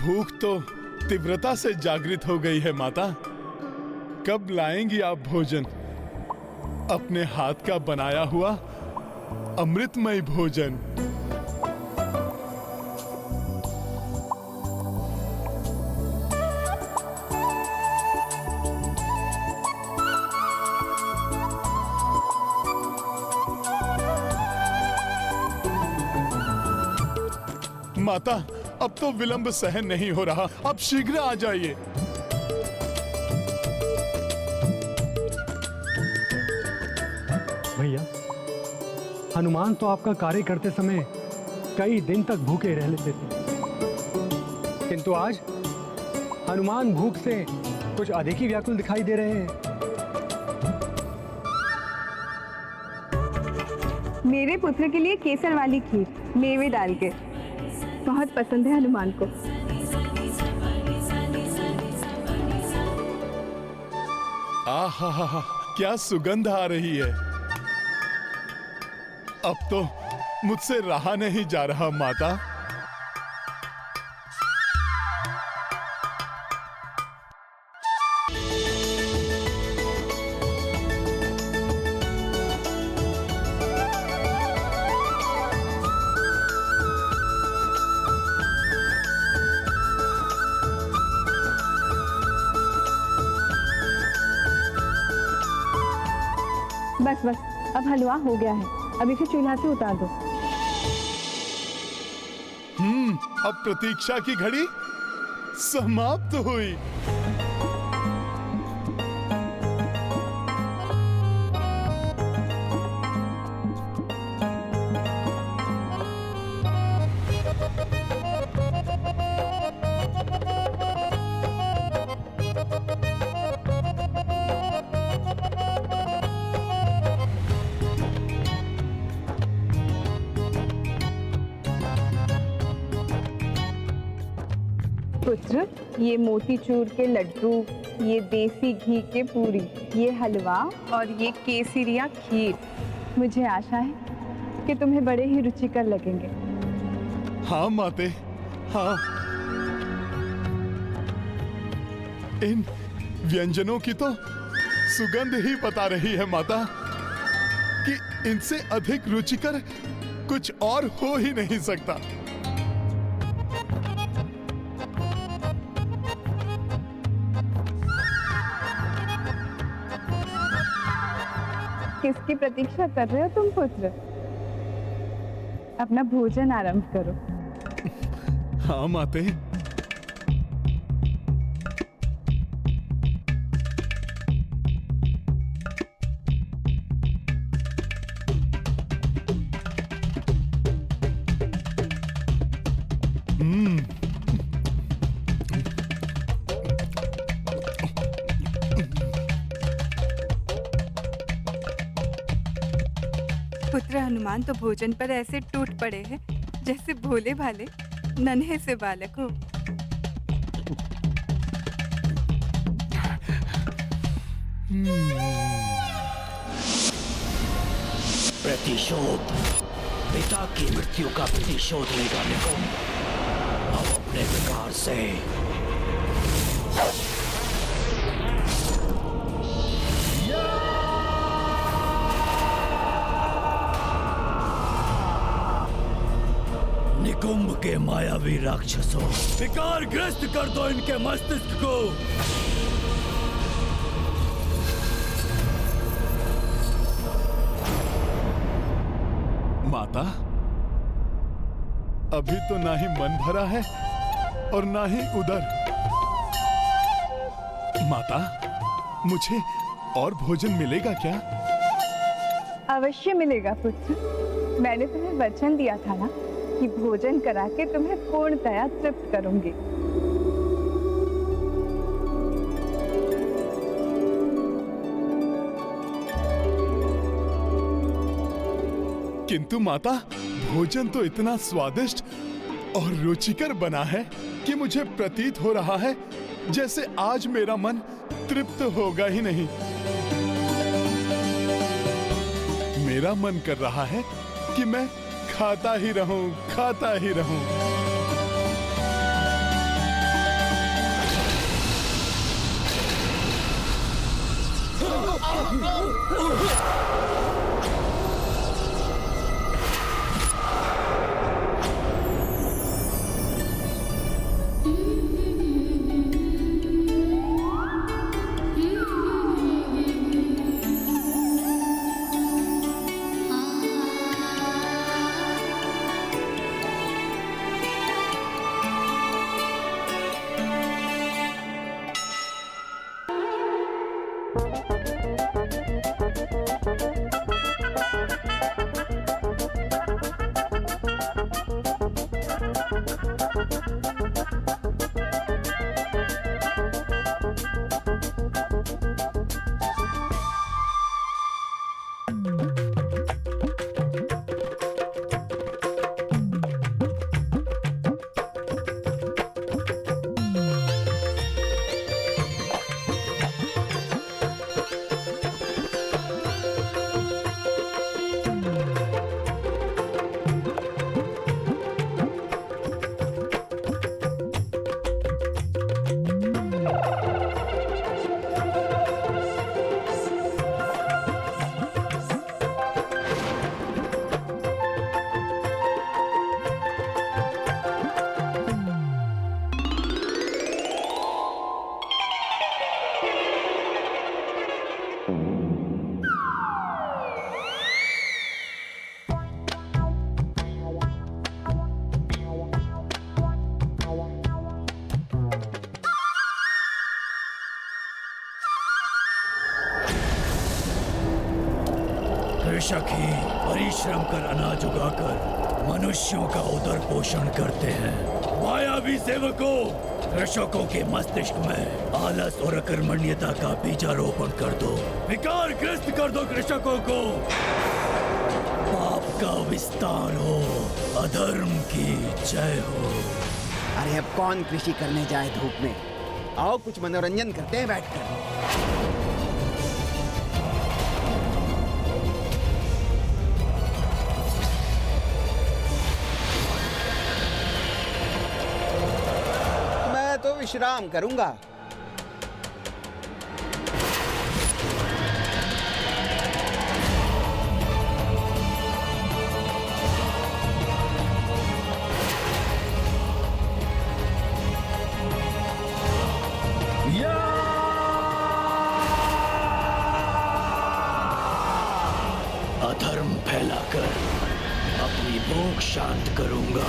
भूख तो तीव्रता से जागृत हो गई है माता। कब लाएंगी आप भोजन? अपने हाथ का बनाया हुआ अमृतमय भोजन। माता, अब तो विलंब सहन नहीं हो रहा, अब शीघ्र आ जाइए। भैया, हनुमान तो आपका कार्य करते समय कई दिन तक भूखे रह लेते थे, किंतु आज हनुमान भूख से कुछ अधिक ही व्याकुल दिखाई दे रहे हैं। मेरे पुत्र के लिए केसर वाली खीर मेवे डाल के बहुत पसंद है हनुमान को। आहा, क्या सुगंध आ रही है। अब तो मुझसे रहा नहीं जा रहा माता। बस बस, अब हलवा हो गया है, अब इसे चूल्हा से उतार दो। अब प्रतीक्षा की घड़ी समाप्त हुई। पुत्र, ये मोतीचूर के लड्डू, ये देसी घी के पूरी, ये हलवा और ये केसरिया खीर, मुझे आशा है कि तुम्हें बड़े ही रुचिकर लगेंगे। हाँ माते, हाँ। इन व्यंजनों की तो सुगंध ही बता रही है माता कि इनसे अधिक रुचिकर कुछ और हो ही नहीं सकता। किसकी प्रतीक्षा कर रहे हो तुम पुत्र? अपना भोजन आरंभ करो। हाँ माते। पुत्र हनुमान तो भोजन पर ऐसे टूट पड़े हैं जैसे भोले भाले नन्हे से बालक हो। प्रतिशोध, पिता की मृत्यु का प्रतिशोध लेगा निकुंभ। अब अपने विकार से निकुंभ के मायावी राक्षसों, विकार ग्रस्त कर दो इनके मस्तिष्क को। माता, अभी तो ना ही मन भरा है और ना ही उदर। माता, मुझे और भोजन मिलेगा क्या? अवश्य मिलेगा पुत्र। मैंने तुम्हें वचन दिया था ना कि भोजन करा के तुम्हें पूर्णतया तृप्त करूंगी। किंतु माता, भोजन तो इतना स्वादिष्ट और रुचिकर बना है कि मुझे प्रतीत हो रहा है जैसे आज मेरा मन तृप्त होगा ही नहीं। मेरा मन कर रहा है कि मैं खाता ही रहूं, खाता ही रहूं। कृषक ही परिश्रम कर अनाज उगाकर मनुष्यों का उदर पोषण करते हैं। मायावी सेवकों, कृषकों के मस्तिष्क में आलस और अकर्मण्यता का बीजारोपण कर दो, विकारग्रस्त कर दो कृषकों को। पाप का विस्तार हो, अधर्म की जय हो। अरे अब कौन कृषि करने जाए धूप में? आओ कुछ मनोरंजन करते हैं बैठकर। मैं तो विश्राम करूंगा। अधर्म फैलाकर अपनी भूख शांत करूंगा।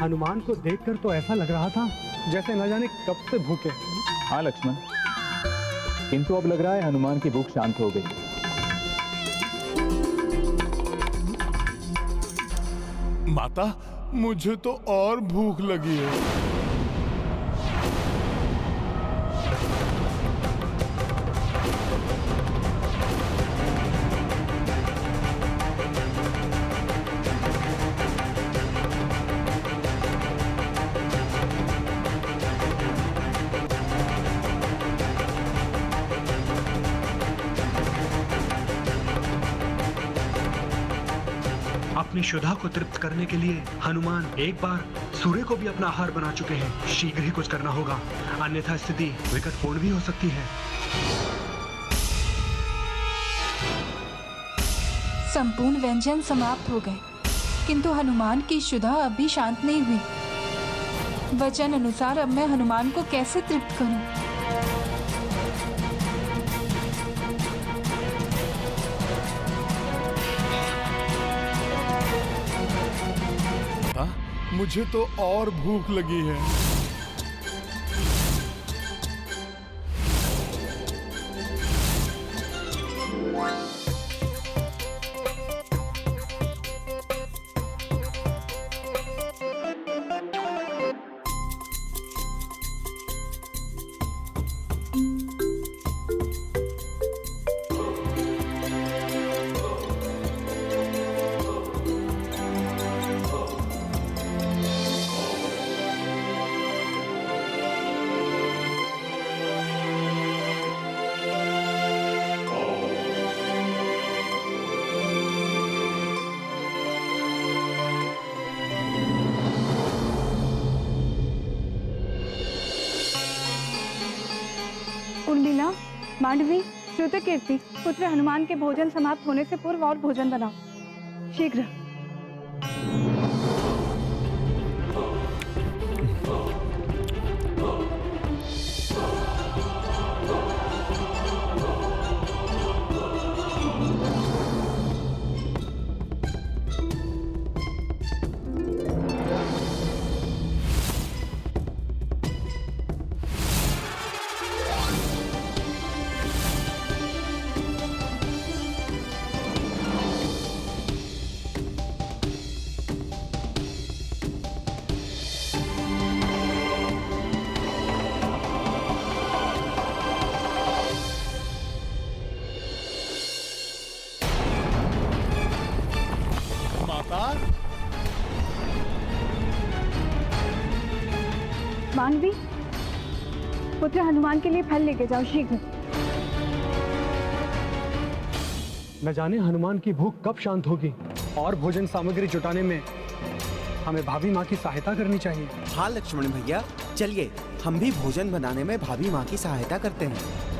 हनुमान को देखकर तो ऐसा लग रहा था जैसे न जाने कब से भूखे। हाँ लक्ष्मण, किंतु अब लग रहा है हनुमान की भूख शांत हो गई। माता, मुझे तो और भूख लगी है। अपनी शुदा को तृप्त करने के लिए हनुमान एक बार सूर्य को भी अपना आहार बना चुके हैं। शीघ्र ही कुछ करना होगा, अन्यथा स्थिति विकटपूर्ण भी हो सकती है। संपूर्ण व्यंजन समाप्त हो गए, किंतु हनुमान की शुदा अभी शांत नहीं हुई। वचन अनुसार अब मैं हनुमान को कैसे तृप्त करूं? मुझे तो और भूख लगी है। उर्मिला, मांडवी, श्रुतकीर्ति, पुत्र हनुमान के भोजन समाप्त होने से पूर्व और भोजन बनाओ शीघ्र। मांडवी, पुत्र हनुमान के लिए फल लेके जाओ शीघ्र। न जाने हनुमान की भूख कब शांत होगी और भोजन सामग्री जुटाने में हमें भाभी माँ की सहायता करनी चाहिए। हाँ लक्ष्मण भैया, चलिए हम भी भोजन बनाने में भाभी माँ की सहायता करते हैं।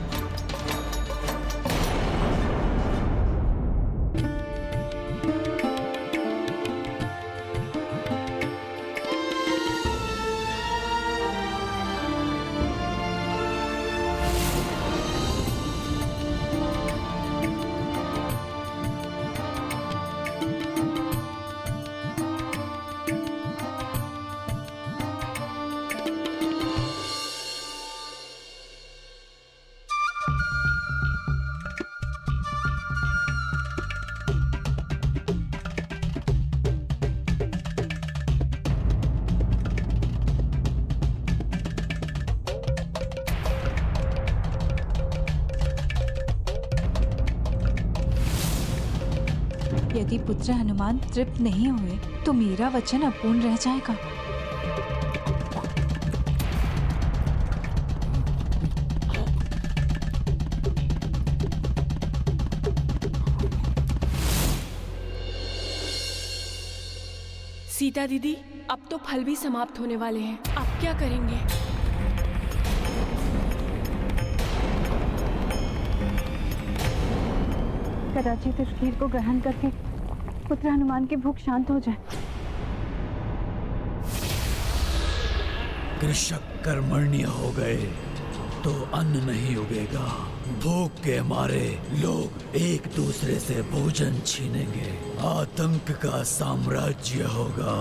यदि पुत्र हनुमान तृप्त नहीं हुए तो मेरा वचन अपूर्ण रह जाएगा। सीता दीदी, अब तो फल भी समाप्त होने वाले हैं, आप क्या करेंगे? कदाचित इस खीर को ग्रहण करके पुत्र हनुमान की भूख शांत हो जाए। कृषक कर्मण्य हो गए तो अन्न नहीं उगेगा। भूख के मारे लोग एक दूसरे से भोजन छीनेंगे, आतंक का साम्राज्य होगा।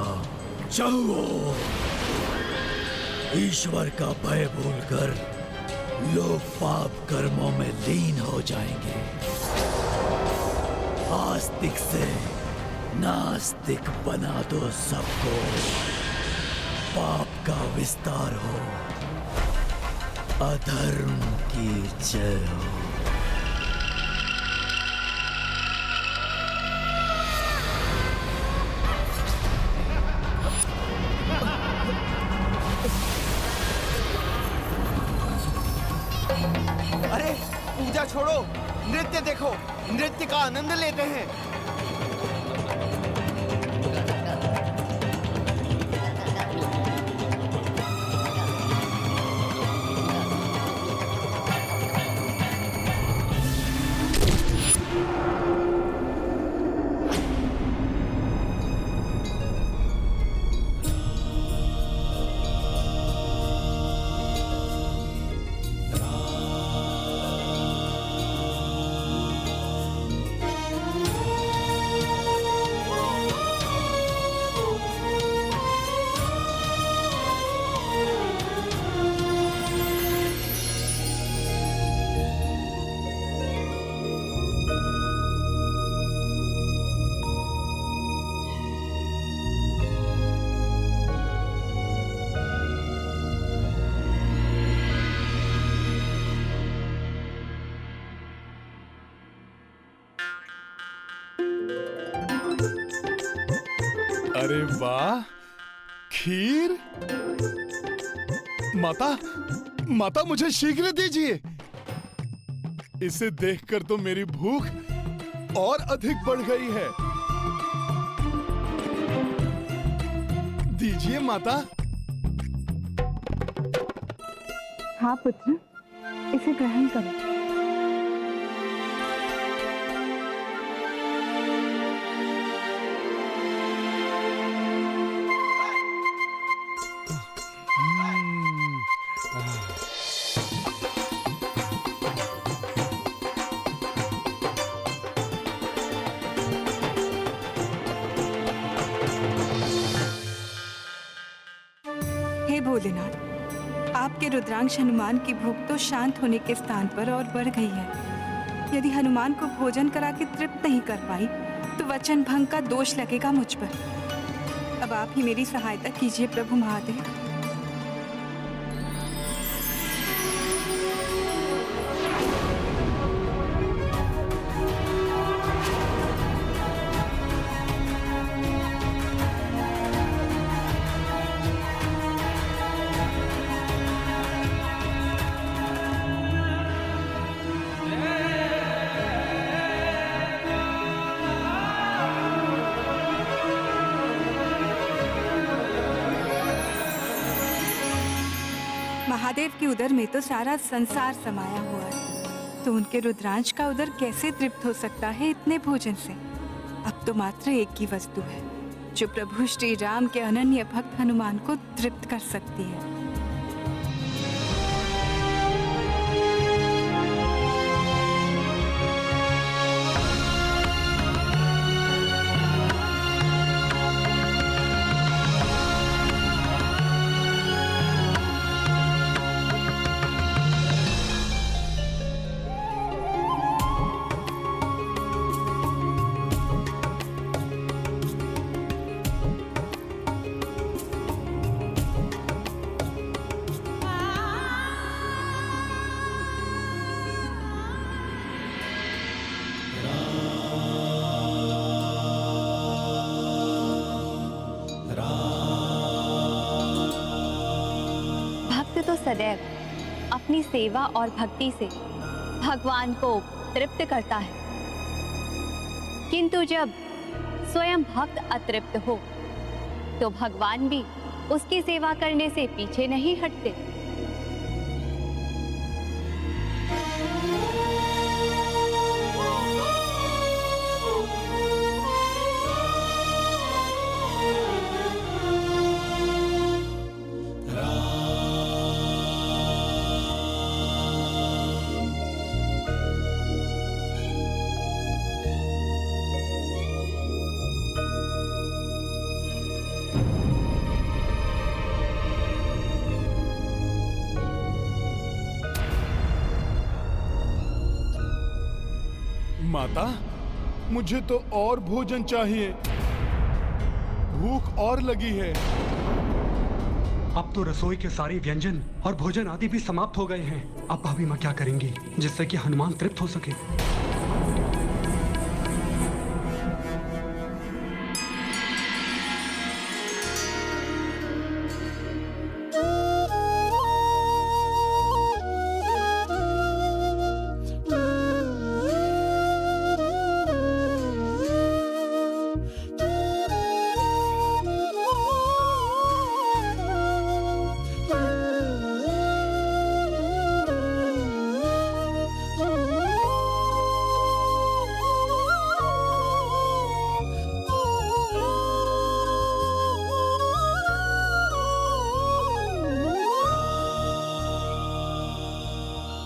चाहो ईश्वर का भय भूलकर लोग पाप कर्मों में लीन हो जाएंगे। आस्तिक से नास्तिक बना दो सबको, पाप का विस्तार हो, अधर्म की जय हो। अरे पूजा छोड़ो, नृत्य देखो, नृत्य का आनंद लेते हैं। अरे वाह, खीर। माता, माता मुझे शीघ्र दीजिए। इसे देखकर तो मेरी भूख और अधिक बढ़ गई है। दीजिए माता। हाँ पुत्र, इसे ग्रहण करो। हे भोलेनाथ, आपके रुद्रांश हनुमान की भूख तो शांत होने के स्थान पर और बढ़ गई है। यदि हनुमान को भोजन करा के तृप्त नहीं कर पाई तो वचन भंग का दोष लगेगा मुझ पर। अब आप ही मेरी सहायता कीजिए प्रभु महादेव। महादेव की उदर में तो सारा संसार समाया हुआ है, तो उनके रुद्रांश का उदर कैसे तृप्त हो सकता है इतने भोजन से। अब तो मात्र एक ही वस्तु है जो प्रभु श्री राम के अनन्य भक्त हनुमान को तृप्त कर सकती है। तो सदैव अपनी सेवा और भक्ति से भगवान को तृप्त करता है, किंतु जब स्वयं भक्त अतृप्त हो तो भगवान भी उसकी सेवा करने से पीछे नहीं हटते। माता, मुझे तो और भोजन चाहिए, भूख और लगी है। अब तो रसोई के सारे व्यंजन और भोजन आदि भी समाप्त हो गए हैं। अब भाभी माँ क्या करेंगी जिससे कि हनुमान तृप्त हो सके?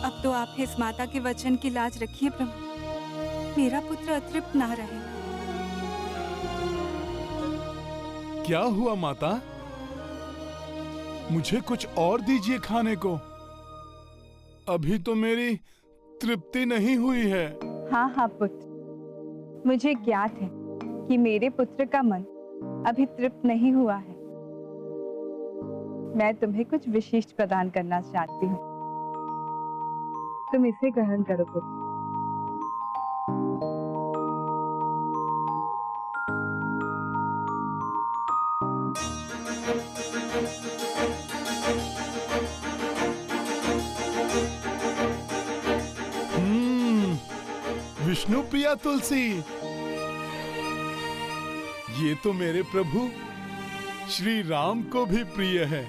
अब तो आप इस माता के वचन की लाज रखिए प्रभु, मेरा पुत्र अतृप्त ना रहे। क्या हुआ माता? मुझे कुछ और दीजिए खाने को, अभी तो मेरी तृप्ति नहीं हुई है। हाँ हाँ पुत्र, मुझे ज्ञात है कि मेरे पुत्र का मन अभी तृप्त नहीं हुआ है। मैं तुम्हें कुछ विशिष्ट प्रदान करना चाहती हूँ, तुम इसे ग्रहण करो पुत्र। विष्णु प्रिया तुलसी, ये तो मेरे प्रभु श्री राम को भी प्रिय है।